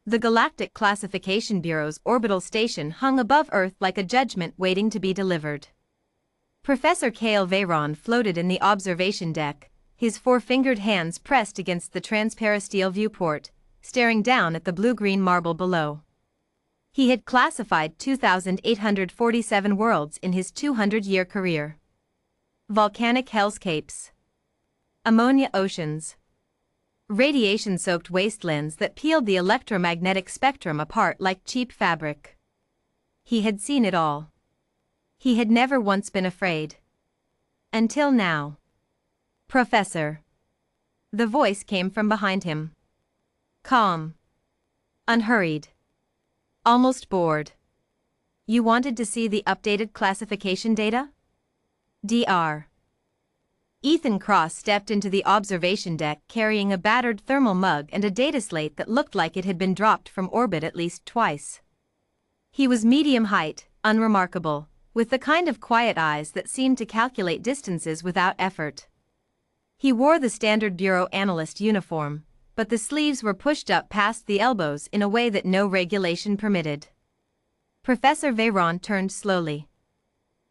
The Galactic Classification Bureau's orbital station hung above Earth like a judgment waiting to be delivered. Professor Cale Veyron floated in the observation deck, his four-fingered hands pressed against the transparasteel viewport, staring down at the blue-green marble below. He had classified 2,847 worlds in his 200-year career. Volcanic hellscapes. Ammonia oceans. Radiation-soaked wastelands that peeled the electromagnetic spectrum apart like cheap fabric. He had seen it all. He had never once been afraid. Until now. Professor. The voice came from behind him. Calm. Unhurried. Almost bored. You wanted to see the updated classification data? Dr. Ethan Cross stepped into the observation deck carrying a battered thermal mug and a data slate that looked like it had been dropped from orbit at least twice. He was medium height, unremarkable, with the kind of quiet eyes that seemed to calculate distances without effort. He wore the standard bureau analyst uniform, but the sleeves were pushed up past the elbows in a way that no regulation permitted. Professor Veyron turned slowly.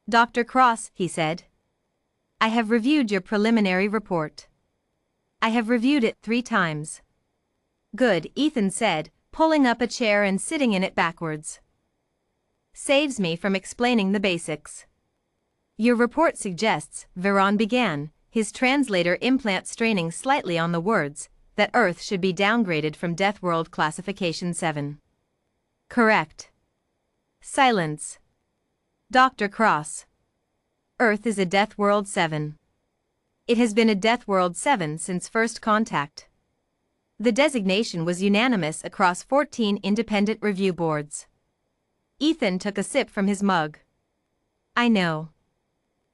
Dr. Cross, he said. I have reviewed your preliminary report. I have reviewed it 3 times. Good, Ethan said, pulling up a chair and sitting in it backwards. Saves me from explaining the basics. Your report suggests, Veyron began, his translator implant straining slightly on the words, that Earth should be downgraded from Deathworld Classification 7. Correct. Silence. Dr. Cross. Earth is a Deathworld 7. It has been a Deathworld 7 since first contact. The designation was unanimous across 14 independent review boards. Ethan took a sip from his mug. I know.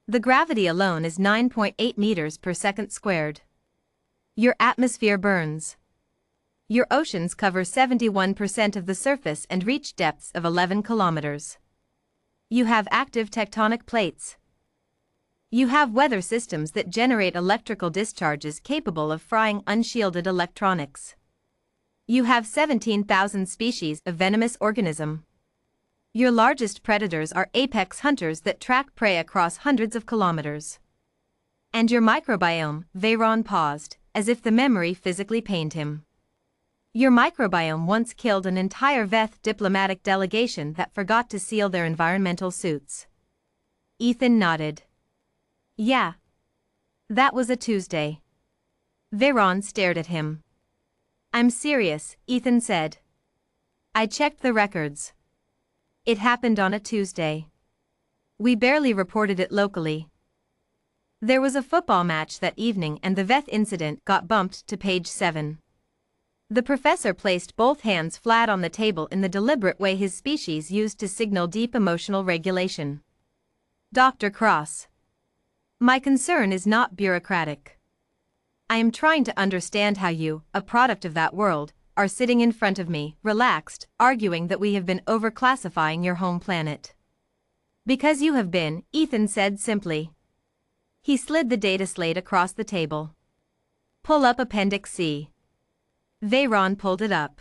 The gravity alone is 9.8 meters per second squared. Your atmosphere burns. Your oceans cover 71% of the surface and reach depths of 11 kilometers. You have active tectonic plates. You have weather systems that generate electrical discharges capable of frying unshielded electronics. You have 17,000 species of venomous organism. Your largest predators are apex hunters that track prey across hundreds of kilometers. And your microbiome, Veyron paused, as if the memory physically pained him. Your microbiome once killed an entire Veth diplomatic delegation that forgot to seal their environmental suits. Ethan nodded. Yeah. That was a Tuesday. Veyron stared at him. I'm serious, Ethan said. I checked the records. It happened on a Tuesday. We barely reported it locally. There was a football match that evening and the Veth incident got bumped to page 7. The professor placed both hands flat on the table in the deliberate way his species used to signal deep emotional regulation. Dr. Cross. My concern is not bureaucratic. I am trying to understand how you, a product of that world, are sitting in front of me, relaxed, arguing that we have been overclassifying your home planet. Because you have been, Ethan said simply. He slid the data slate across the table. Pull up Appendix C. Veyron pulled it up.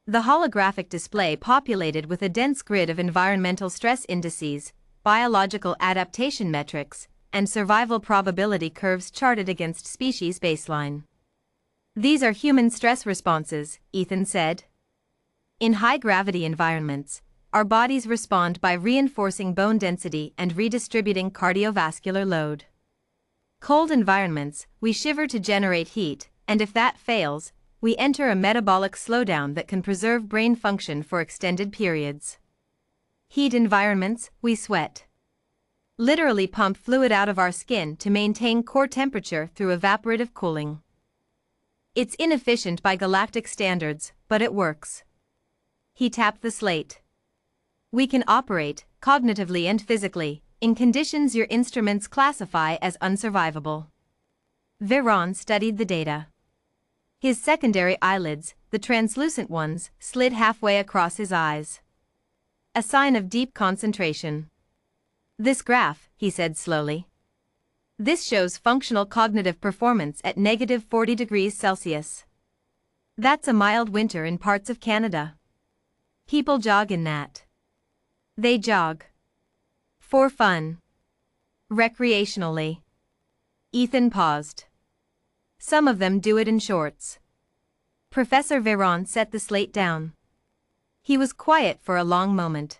The holographic display populated with a dense grid of environmental stress indices, biological adaptation metrics, and survival probability curves charted against species baseline. These are human stress responses, Ethan said. In high-gravity environments, our bodies respond by reinforcing bone density and redistributing cardiovascular load. Cold environments, we shiver to generate heat, and if that fails, we enter a metabolic slowdown that can preserve brain function for extended periods. Heat environments, we sweat. Literally pump fluid out of our skin to maintain core temperature through evaporative cooling. It's inefficient by galactic standards, but it works. He tapped the slate. We can operate, cognitively and physically, in conditions your instruments classify as unsurvivable. Veyron studied the data. His secondary eyelids, the translucent ones, slid halfway across his eyes. A sign of deep concentration. This graph, he said slowly. This shows functional cognitive performance at -40 degrees Celsius. That's a mild winter in parts of Canada. People jog in that. They jog. For fun. Recreationally. Ethan paused. Some of them do it in shorts. Professor Véron set the slate down. He was quiet for a long moment.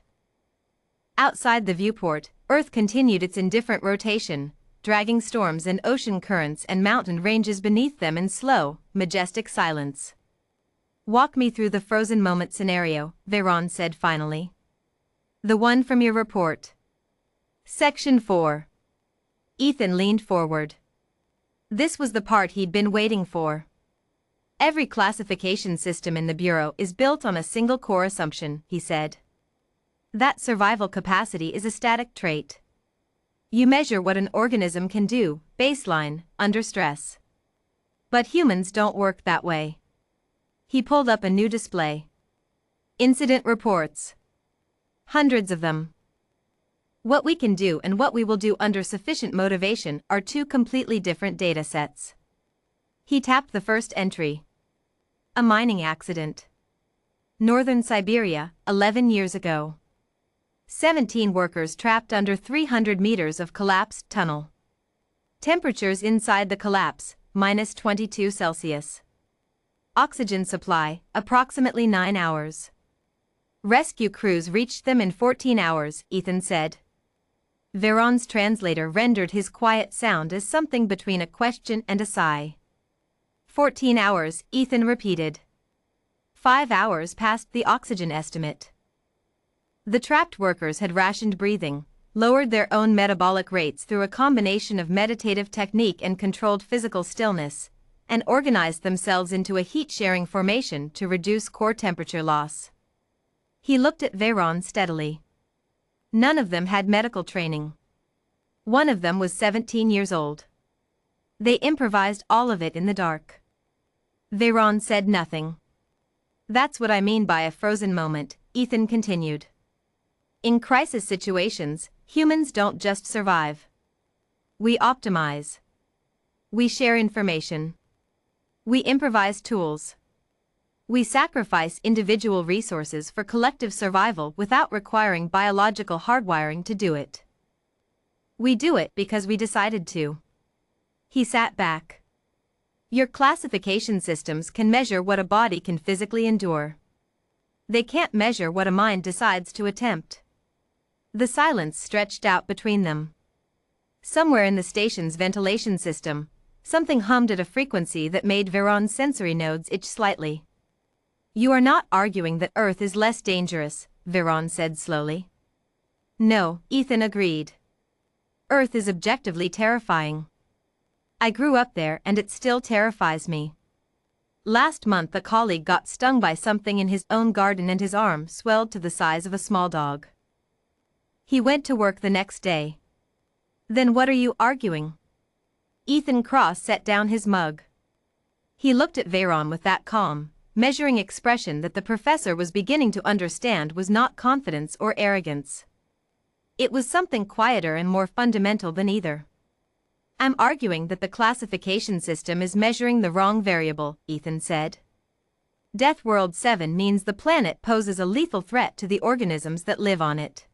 Outside the viewport, Earth continued its indifferent rotation, dragging storms and ocean currents and mountain ranges beneath them in slow, majestic silence. Walk me through the frozen moment scenario, Véron said finally. The one from your report. Section 4. Ethan leaned forward. This was the part he'd been waiting for. Every classification system in the Bureau is built on a single core assumption, he said. That survival capacity is a static trait. You measure what an organism can do, baseline, under stress. But humans don't work that way. He pulled up a new display. Incident reports. Hundreds of them. What we can do and what we will do under sufficient motivation are two completely different data sets. He tapped the first entry. A mining accident. Northern Siberia, 11 years ago. 17 workers trapped under 300 meters of collapsed tunnel. Temperatures inside the collapse, minus 22 Celsius. Oxygen supply, approximately 9 hours. Rescue crews reached them in 14 hours, Ethan said. Véron's translator rendered his quiet sound as something between a question and a sigh. 14 hours, Ethan repeated. 5 hours past the oxygen estimate. The trapped workers had rationed breathing, lowered their own metabolic rates through a combination of meditative technique and controlled physical stillness, and organized themselves into a heat-sharing formation to reduce core temperature loss. He looked at Véron steadily. None of them had medical training. One of them was 17 years old. They improvised all of it in the dark. Véron said nothing. That's what I mean by a frozen moment, Ethan continued. In crisis situations, humans don't just survive. We optimize. We share information. We improvise tools. We sacrifice individual resources for collective survival without requiring biological hardwiring to do it. We do it because we decided to. He sat back. Your classification systems can measure what a body can physically endure. They can't measure what a mind decides to attempt. The silence stretched out between them. Somewhere in the station's ventilation system, something hummed at a frequency that made Véron's sensory nodes itch slightly. You are not arguing that Earth is less dangerous, Véron said slowly. No, Ethan agreed. Earth is objectively terrifying. I grew up there and it still terrifies me. Last month a colleague got stung by something in his own garden and his arm swelled to the size of a small dog. He went to work the next day. Then what are you arguing? Ethan Cross set down his mug. He looked at Véron with that calm, measuring expression that the professor was beginning to understand was not confidence or arrogance. It was something quieter and more fundamental than either. I'm arguing that the classification system is measuring the wrong variable, Ethan said. Deathworld 7 means the planet poses a lethal threat to the organisms that live on it.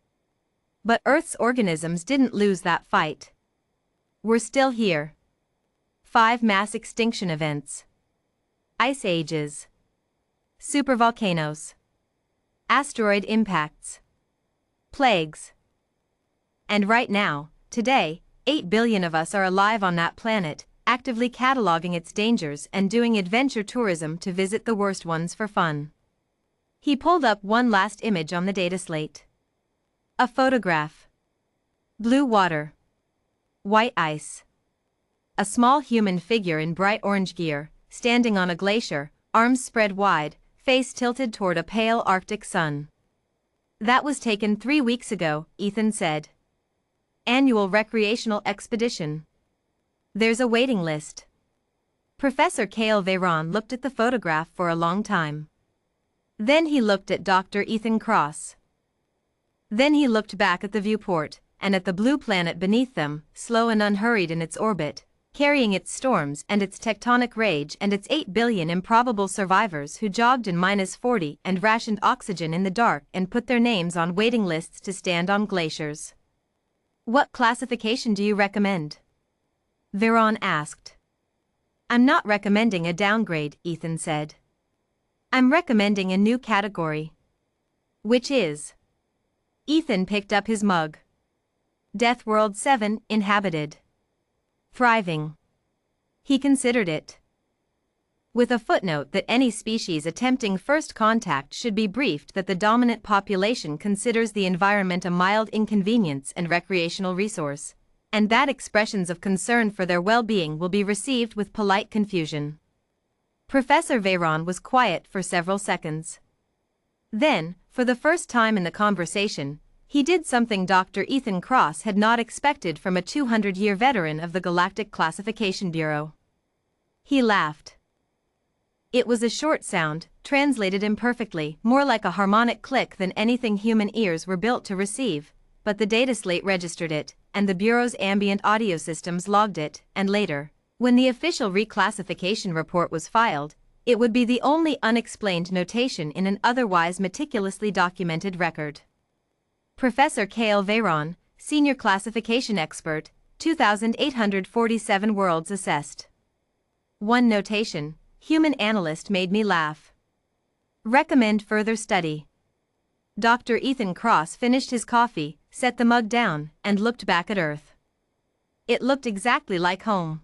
But Earth's organisms didn't lose that fight. We're still here. 5 mass extinction events. Ice ages. Supervolcanoes. Asteroid impacts. Plagues. And right now, today, 8 billion of us are alive on that planet, actively cataloging its dangers and doing adventure tourism to visit the worst ones for fun. He pulled up one last image on the data slate. A photograph. Blue water. White ice. A small human figure in bright orange gear, standing on a glacier, arms spread wide, face tilted toward a pale Arctic sun. That was taken 3 weeks ago, Ethan said. Annual recreational expedition. There's a waiting list. Professor Cale Véron looked at the photograph for a long time. Then he looked at Dr. Ethan Cross. Then he looked back at the viewport, and at the blue planet beneath them, slow and unhurried in its orbit, carrying its storms and its tectonic rage and its 8 billion improbable survivors who jogged in -40 and rationed oxygen in the dark and put their names on waiting lists to stand on glaciers. What classification do you recommend? Veron asked. I'm not recommending a downgrade, Ethan said. I'm recommending a new category. Which is? Ethan picked up his mug. Deathworld 7, inhabited. Thriving. He considered it. With a footnote that any species attempting first contact should be briefed that the dominant population considers the environment a mild inconvenience and recreational resource, and that expressions of concern for their well-being will be received with polite confusion. Professor Veron was quiet for several seconds. Then, for the first time in the conversation, he did something Dr. Ethan Cross had not expected from a 200-year veteran of the Galactic Classification Bureau. He laughed. It was a short sound, translated imperfectly, more like a harmonic click than anything human ears were built to receive, but the data slate registered it, and the Bureau's ambient audio systems logged it, and later, when the official reclassification report was filed, it would be the only unexplained notation in an otherwise meticulously documented record. Professor K.L. Veron, Senior Classification Expert, 2,847 worlds assessed. One notation, human analyst made me laugh. Recommend further study. Dr. Ethan Cross finished his coffee, set the mug down, and looked back at Earth. It looked exactly like home.